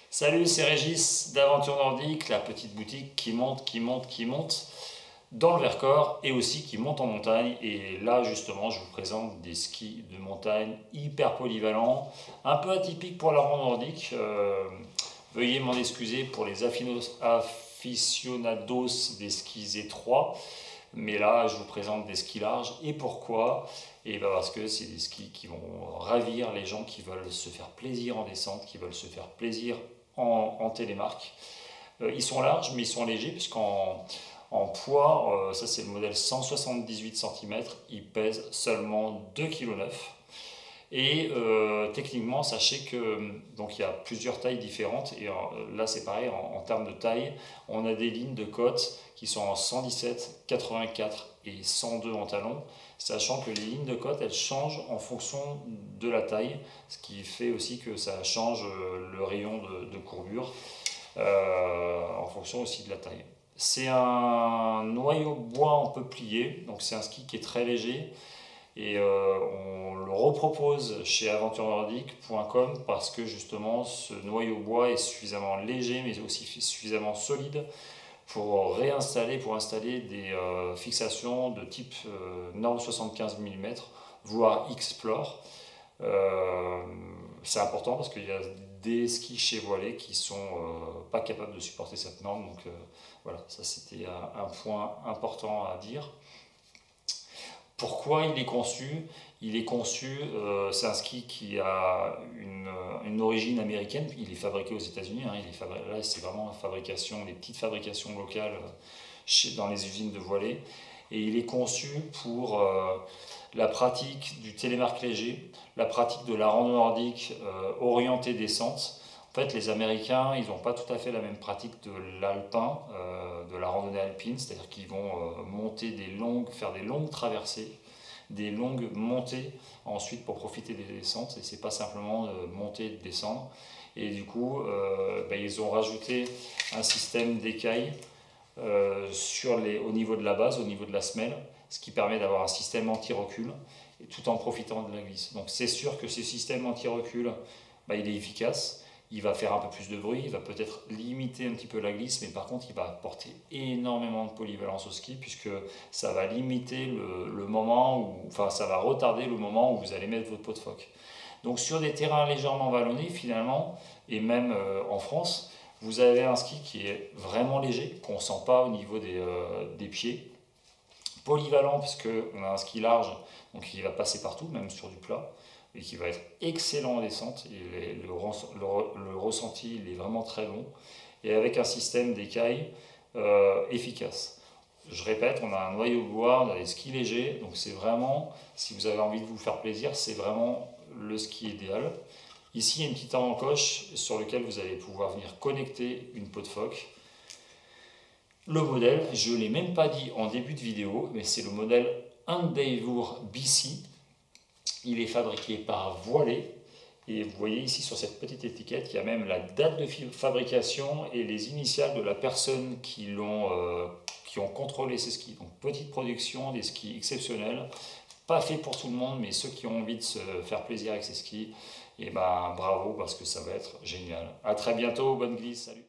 Salut, c'est Régis d'Aventure Nordique, la petite boutique qui monte, dans le Vercors et aussi qui monte en montagne. Et là, justement, je vous présente des skis de montagne hyper polyvalents, un peu atypiques pour la rando nordique. Veuillez m'en excuser pour les aficionados des skis étroits. Mais là, je vous présente des skis larges. Et pourquoi? Et ben parce que c'est des skis qui vont ravir les gens qui veulent se faire plaisir en descente, qui veulent se faire plaisir en télémarque. Ils sont larges, mais ils sont légers, puisqu'en poids, ça c'est le modèle 178 cm, il pèse seulement 2,9 kg. Et techniquement, sachez que donc il y a plusieurs tailles différentes. Et là, c'est pareil, en termes de taille, on a des lignes de côte qui sont en 117, 84 et 102 en talon, sachant que les lignes de côte, elles changent en fonction de la taille, ce qui fait aussi que ça change le rayon de courbure en fonction aussi de la taille. C'est un noyau bois en peuplier, donc c'est un ski qui est très léger. Et on le repropose chez aventurenordique.com parce que justement ce noyau bois est suffisamment léger mais aussi suffisamment solide pour installer des fixations de type norme 75 mm, voire Explore. C'est important parce qu'il y a des skis chez Voilé qui sont pas capables de supporter cette norme. Donc voilà, ça c'était un point important à dire. Pourquoi il est conçu? Il est conçu, c'est un ski qui a une origine américaine, il est fabriqué aux États-Unis, hein, là c'est vraiment des petites fabrications locales dans les usines de Voilé. Et il est conçu pour la pratique du télémarque léger, la pratique de la rando nordique orientée descente. En fait, les Américains, ils n'ont pas tout à fait la même pratique de l'alpin, de la randonnée alpine, c'est-à-dire qu'ils vont faire des longues traversées, des longues montées ensuite pour profiter des descentes, et c'est pas simplement monter et descendre. Et du coup, ils ont rajouté un système d'écailles au niveau de la base, au niveau de la semelle, ce qui permet d'avoir un système anti-recul, tout en profitant de la glisse. Donc c'est sûr que ce système anti-recul, il est efficace. Il va faire un peu plus de bruit, il va peut-être limiter un petit peu la glisse, mais par contre il va apporter énormément de polyvalence au ski, puisque ça va limiter ça va retarder le moment où vous allez mettre votre pot de phoque. Donc sur des terrains légèrement vallonnés finalement, et même en France, vous avez un ski qui est vraiment léger, qu'on ne sent pas au niveau des pieds, polyvalent parce qu'on a un ski large, donc il va passer partout, même sur du plat, et qui va être excellent en descente. Et le ressenti il est vraiment très bon, et avec un système d'écailles efficace. Je répète, on a un noyau de bois, on a des skis légers, donc c'est vraiment, si vous avez envie de vous faire plaisir, c'est vraiment le ski idéal. Ici, il y a une petite encoche sur laquelle vous allez pouvoir venir connecter une peau de phoque. Le modèle, je ne l'ai même pas dit en début de vidéo, mais c'est le modèle Endeavour BC. Il est fabriqué par Voilé. Et vous voyez ici sur cette petite étiquette, il y a même la date de fabrication et les initiales de la personne qui ont contrôlé ces skis. Donc petite production, des skis exceptionnels. Pas fait pour tout le monde, mais ceux qui ont envie de se faire plaisir avec ces skis, et bravo parce que ça va être génial. A très bientôt, bonne glisse, salut.